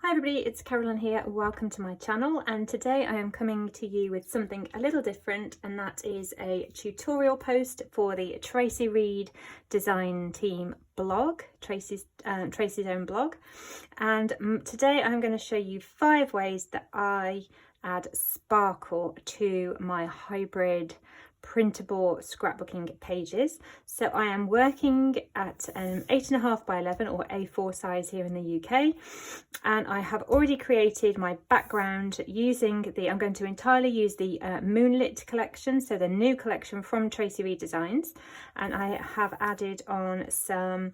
Hi everybody, it's Carolyn here. Welcome to my channel, and today I am coming to you with something a little different, and that is a tutorial post for the Tracy Reed Design Team blog, Tracy's own blog. And today I'm going to show you 5 ways that I add sparkle to my hybrid printable scrapbooking pages. So I am working at 8.5 by 11 or A4 size here in the UK, and I have already created my background using I'm going to entirely use the Moonlit collection, so the new collection from Tracy Reed Designs, and I have added on some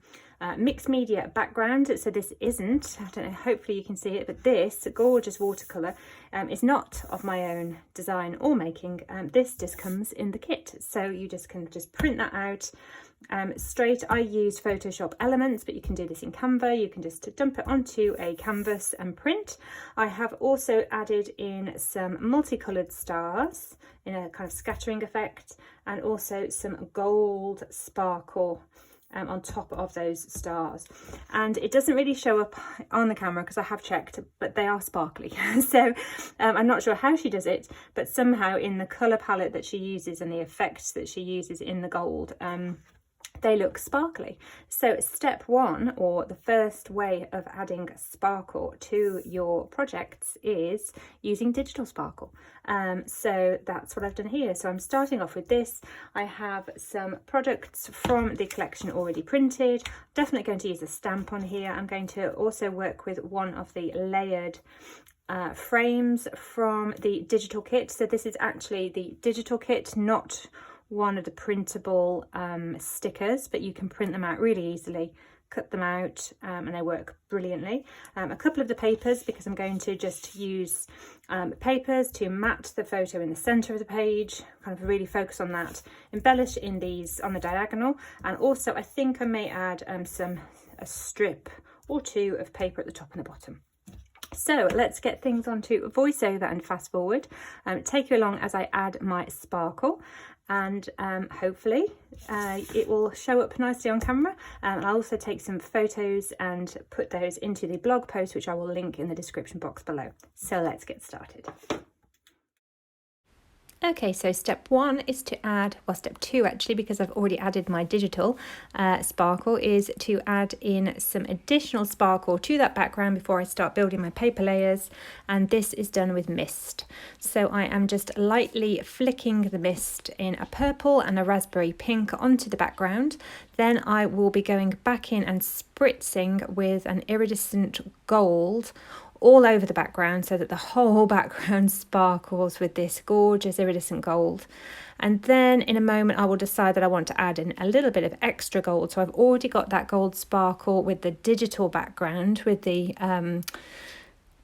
mixed media background. So this isn't, I don't know, hopefully you can see it, but this gorgeous watercolour is not of my own design or making. This just comes in the kit, so you can print that out straight. I use Photoshop Elements, but you can do this in Canva. You can just dump it onto a canvas and print. I have also added in some multicoloured stars in a kind of scattering effect, and also some gold sparkle on top of those stars. And it doesn't really show up on the camera because I have checked, but they are sparkly. So I'm not sure how she does it, but somehow in the colour palette that she uses and the effects that she uses in the gold, they look sparkly. So step 1, or the first way of adding sparkle to your projects, is using digital sparkle. So that's what I've done here. So I'm starting off with this. I have some products from the collection already printed. I'm definitely going to use a stamp on here. I'm going to also work with one of the layered frames from the digital kit. So this is actually the digital kit, not one of the printable stickers, but you can print them out really easily, cut them out, and they work brilliantly. A couple of the papers, because I'm going to just use papers to mat the photo in the center of the page, kind of really focus on that, embellish in these on the diagonal, and also I think I may add a strip or 2 of paper at the top and the bottom. So let's get things onto voiceover and fast forward, take you along as I add my sparkle, and hopefully it will show up nicely on camera. And I'll also take some photos and put those into the blog post, which I will link in the description box below. So let's get started. Okay, so step 1 is to add, well, step 2 actually, because I've already added my digital sparkle, is to add in some additional sparkle to that background before I start building my paper layers, and this is done with mist. So I am just lightly flicking the mist in a purple and a raspberry pink onto the background. Then I will be going back in and spritzing with an iridescent gold all over the background so that the whole background sparkles with this gorgeous iridescent gold. And then in a moment I will decide that I want to add in a little bit of extra gold. So I've already got that gold sparkle with the digital background, with the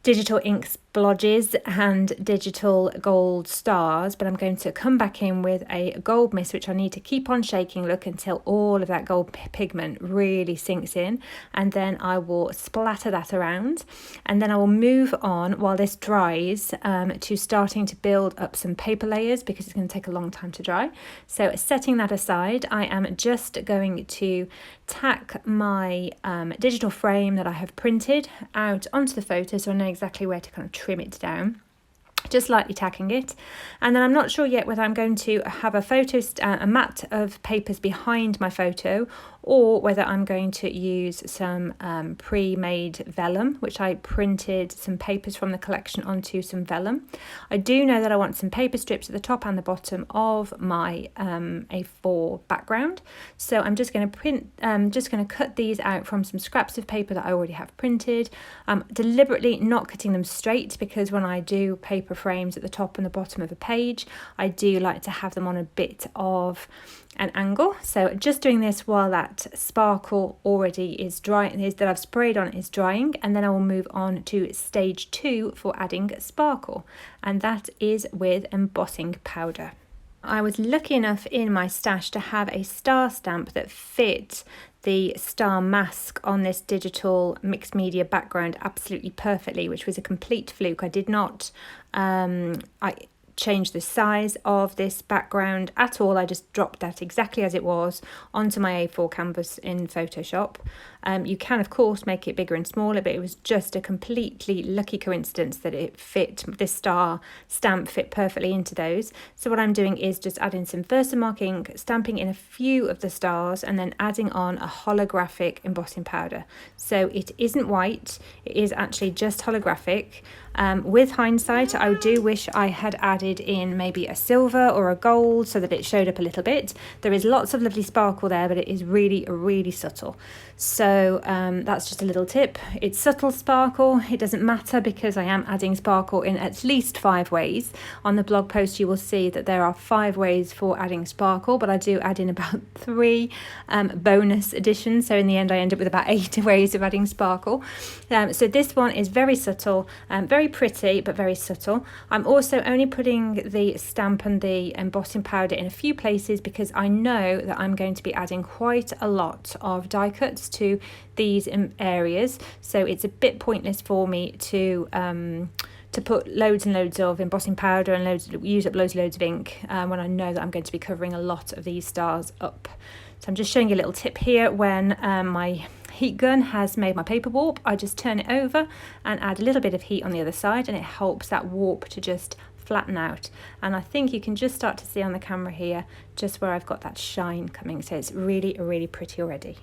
digital ink splodges and digital gold stars, but I'm going to come back in with a gold mist, which I need to keep on shaking, look, until all of that gold pigment really sinks in, and then I will splatter that around, and then I will move on while this dries to starting to build up some paper layers, because it's going to take a long time to dry. So setting that aside, I am just going to tack my digital frame that I have printed out onto the photo, so I know exactly where to kind of trim it down, just lightly tacking it. And then I'm not sure yet whether I'm going to have a mat of papers behind my photo, or whether I'm going to use some pre-made vellum, which I printed some papers from the collection onto some vellum. I do know that I want some paper strips at the top and the bottom of my A4 background, so I'm just going to cut these out from some scraps of paper that I already have printed. I'm deliberately not cutting them straight, because when I do paper frames at the top and the bottom of a page, I do like to have them on a bit of an angle. So just doing this while that sparkle already is dry, that I've sprayed on, is drying, and then I will move on to stage 2 for adding sparkle, and that is with embossing powder. I was lucky enough in my stash to have a star stamp that fit the star mask on this digital mixed media background absolutely perfectly, which was a complete fluke. I did not change the size of this background at all. I just dropped that exactly as it was onto my A4 canvas in Photoshop. You can of course make it bigger and smaller, but it was just a completely lucky coincidence that it fit, this star stamp fit perfectly into those. So what I'm doing is just adding some Versamark, stamping in a few of the stars, and then adding on a holographic embossing powder. So it isn't white, it is actually just holographic. With hindsight, I do wish I had added in maybe a silver or a gold so that it showed up a little bit. There is lots of lovely sparkle there, but it is really subtle. So that's just a little tip. It's subtle sparkle. It doesn't matter because I am adding sparkle in at least 5 ways. On the blog post you will see that there are 5 ways for adding sparkle, but I do add in about 3 bonus additions. So in the end I end up with about 8 ways of adding sparkle. So this one is very subtle, very pretty but very subtle. I'm also only putting the stamp and the embossing powder in a few places because I know that I'm going to be adding quite a lot of die cuts to these areas, so it's a bit pointless for me to put loads and loads of embossing powder and use up loads of ink when I know that I'm going to be covering a lot of these stars up. So I'm just showing you a little tip here. When my heat gun has made my paper warp, I just turn it over and add a little bit of heat on the other side, and it helps that warp to just flatten out. And I think you can just start to see on the camera here just where I've got that shine coming, so it's really pretty already.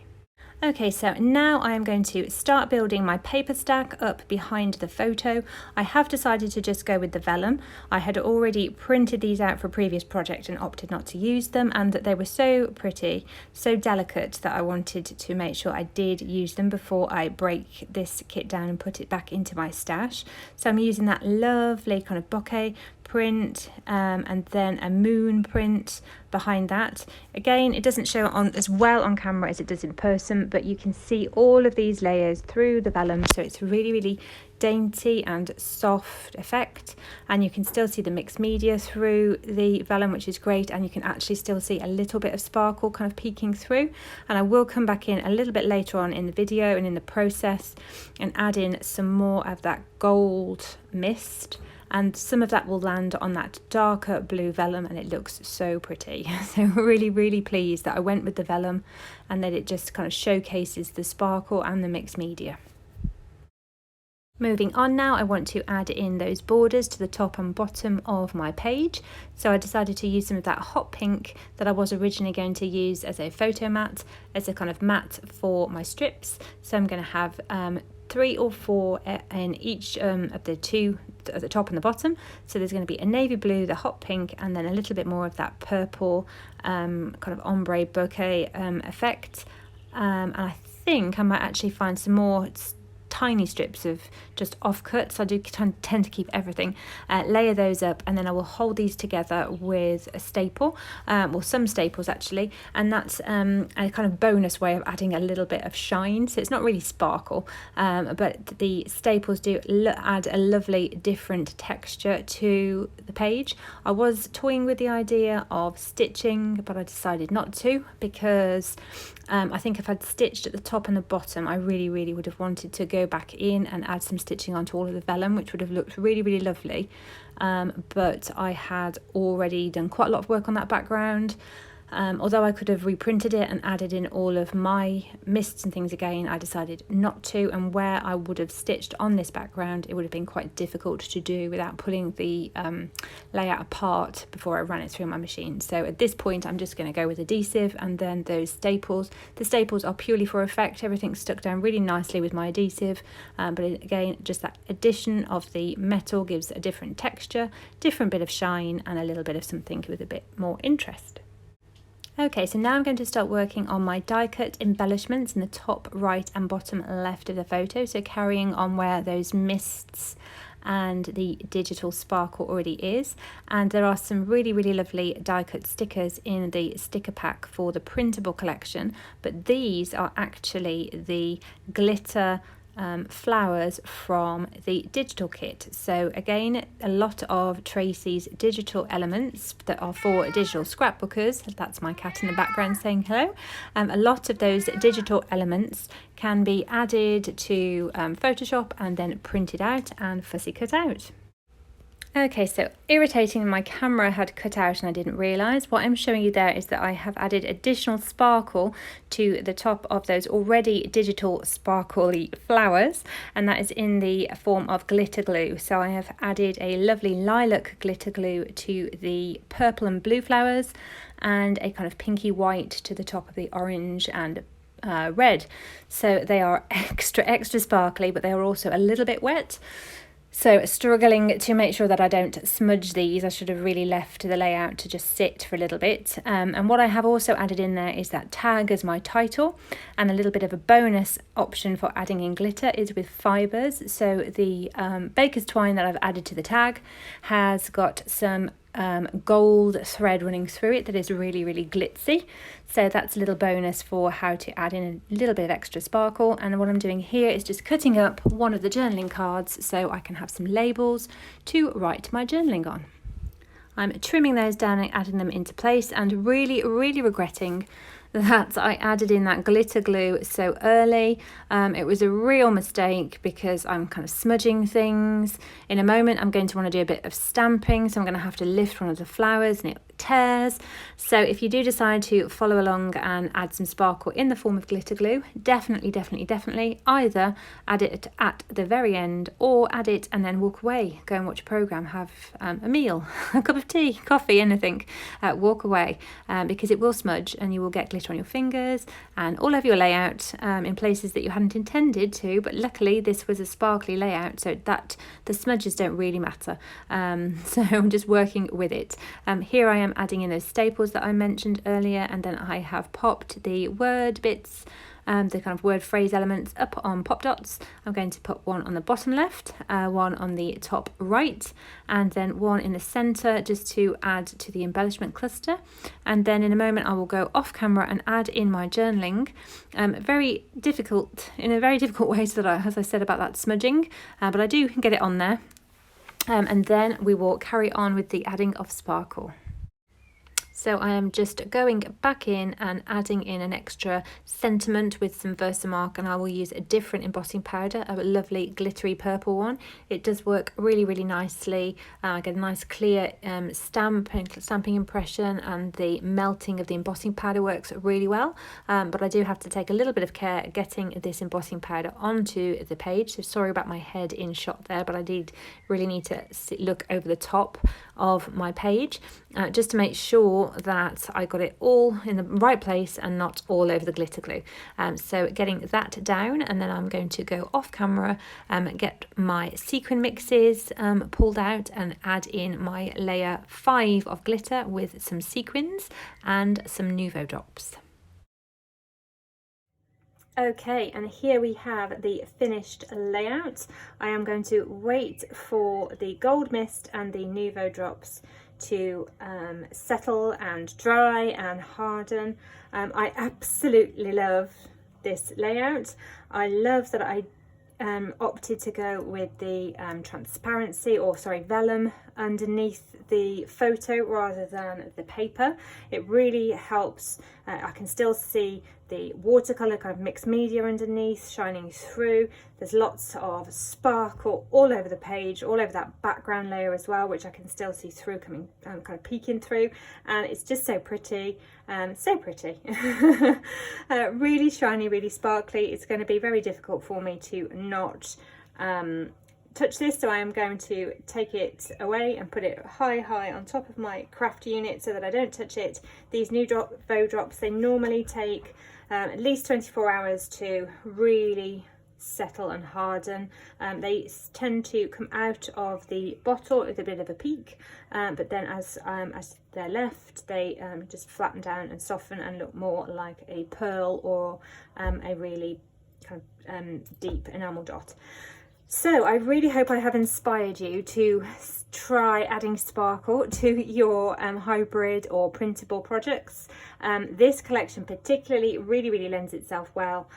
Okay, so now I am going to start building my paper stack up behind the photo. I have decided to just go with the vellum. I had already printed these out for a previous project and opted not to use them, and that they were so pretty, so delicate, that I wanted to make sure I did use them before I break this kit down and put it back into my stash. So I'm using that lovely kind of bokeh print and then a moon print behind that. Again, it doesn't show on as well on camera as it does in person, but you can see all of these layers through the vellum, so it's really dainty and soft effect, and you can still see the mixed media through the vellum, which is great, and you can actually still see a little bit of sparkle kind of peeking through. And I will come back in a little bit later on in the video and in the process and add in some more of that gold mist, and some of that will land on that darker blue vellum, and it looks so pretty. So really pleased that I went with the vellum and that it just kind of showcases the sparkle and the mixed media. Moving on now, I want to add in those borders to the top and bottom of my page. So I decided to use some of that hot pink that I was originally going to use as a photo mat, as a kind of mat for my strips. So I'm going to have 3 or 4 in each of the 2 at the top and the bottom. So there's going to be a navy blue, the hot pink, and then a little bit more of that purple kind of ombre bouquet effect. And I think I might actually find some more tiny strips of just offcuts. I do tend to keep everything, layer those up, and then I will hold these together with a staple, or some staples actually, and that's a kind of bonus way of adding a little bit of shine. So it's not really sparkle, but the staples do add a lovely different texture to the page. I was toying with the idea of stitching, but I decided not to, because I think if I'd stitched at the top and the bottom, I really would have wanted to go back in and add some stitching onto all of the vellum, which would have looked really lovely. But I had already done quite a lot of work on that background. Although I could have reprinted it and added in all of my mists and things again, I decided not to, and where I would have stitched on this background, it would have been quite difficult to do without pulling the layout apart before I ran it through my machine. So at this point I'm just going to go with adhesive and then those staples. The staples are purely for effect, everything's stuck down really nicely with my adhesive, but again, just that addition of the metal gives a different texture, different bit of shine, and a little bit of something with a bit more interest. Okay, so now I'm going to start working on my die cut embellishments in the top right and bottom left of the photo. So carrying on where those mists and the digital sparkle already is. And there are some really lovely die cut stickers in the sticker pack for the printable collection, but these are actually the glitter flowers from the digital kit. So again, a lot of Tracy's digital elements that are for digital scrapbookers. That's my cat in the background saying hello. A lot of those digital elements can be added to Photoshop and then printed out and fussy cut out. Okay, so irritating, my camera had cut out and I didn't realise. What I'm showing you there is that I have added additional sparkle to the top of those already digital sparkly flowers, and that is in the form of glitter glue. So I have added a lovely lilac glitter glue to the purple and blue flowers, and a kind of pinky white to the top of the orange and red. So they are extra sparkly, but they are also a little bit wet. So struggling to make sure that I don't smudge these. I should have really left the layout to just sit for a little bit. And what I have also added in there is that tag as my title, and a little bit of a bonus option for adding in glitter is with fibres. So the baker's twine that I've added to the tag has got some gold thread running through it that is really glitzy. So that's a little bonus for how to add in a little bit of extra sparkle. And what I'm doing here is just cutting up one of the journaling cards so I can have some labels to write my journaling on. I'm trimming those down and adding them into place, and really regretting that I added in that glitter glue so early. It was a real mistake because I'm kind of smudging things. In a moment I'm going to want to do a bit of stamping, so I'm going to have to lift one of the flowers and it tears. So if you do decide to follow along and add some sparkle in the form of glitter glue, definitely either add it at the very end, or add it and then walk away, go and watch a programme, have a meal, a cup of tea, coffee, anything, walk away, because it will smudge and you will get glitter on your fingers and all over your layout in places that you hadn't intended to. But luckily this was a sparkly layout, so that the smudges don't really matter. So I'm just working with it. Here I am adding in those staples that I mentioned earlier, and then I have popped the word bits, the kind of word phrase elements up on pop dots. I'm going to put one on the bottom left, one on the top right, and then one in the center just to add to the embellishment cluster. And then in a moment I will go off camera and add in my journaling. In a very difficult way, so that as I said about that smudging, but I do get it on there. And then we will carry on with the adding of sparkle. So I am just going back in and adding in an extra sentiment with some Versamark, and I will use a different embossing powder, a lovely glittery purple one. It does work really nicely. I get a nice clear stamping impression, and the melting of the embossing powder works really well. But I do have to take a little bit of care getting this embossing powder onto the page. So sorry about my head in shot there, but I did really need to look over the top of my page just to make sure that I got it all in the right place and not all over the glitter glue. So getting that down, and then I'm going to go off camera, get my sequin mixes pulled out and add in my layer 5 of glitter with some sequins and some Nuvo drops. Okay, and here we have the finished layout. I am going to wait for the gold mist and the Nuvo drops to settle and dry and harden. I absolutely love this layout. I love that I opted to go with the transparency, or sorry, vellum underneath the photo rather than the paper. It really helps. I can still see the watercolor kind of mixed media underneath shining through. There's lots of sparkle all over the page, all over that background layer as well, which I can still see through coming, kind of peeking through, and it's just so pretty, really shiny, really sparkly. It's going to be very difficult for me to not touch this, so I am going to take it away and put it high on top of my craft unit so that I don't touch it. These Nuvo drops, they normally take at least 24 hours to really settle and harden. They tend to come out of the bottle with a bit of a peak, but then as they're left, they just flatten down and soften and look more like a pearl or a really kind of deep enamel dot. So I really hope I have inspired you to try adding sparkle to your hybrid or printable projects. This collection particularly really lends itself well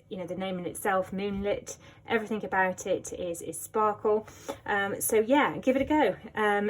you know, the name in itself, Moonlit, everything about it is sparkle. So yeah, give it a go.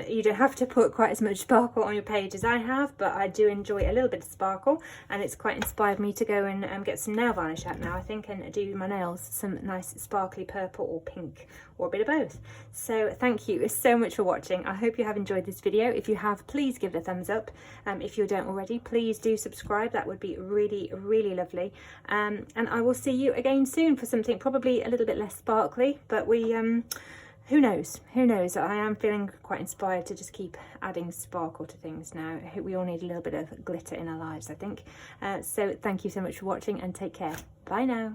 You don't have to put quite as much sparkle on your page as I have, but I do enjoy a little bit of sparkle, and it's quite inspired me to go and get some nail varnish out now, I think, and do my nails some nice sparkly purple or pink, or a bit of both. So thank you so much for watching. I hope you have enjoyed this video. If you have, please give it a thumbs up. If you don't already, please do subscribe. That would be really, really lovely. And I will see you again soon for something probably a little bit less sparkly, but who knows, I am feeling quite inspired to just keep adding sparkle to things now. We all need a little bit of glitter in our lives, I think. So thank you so much for watching, and take care. Bye now.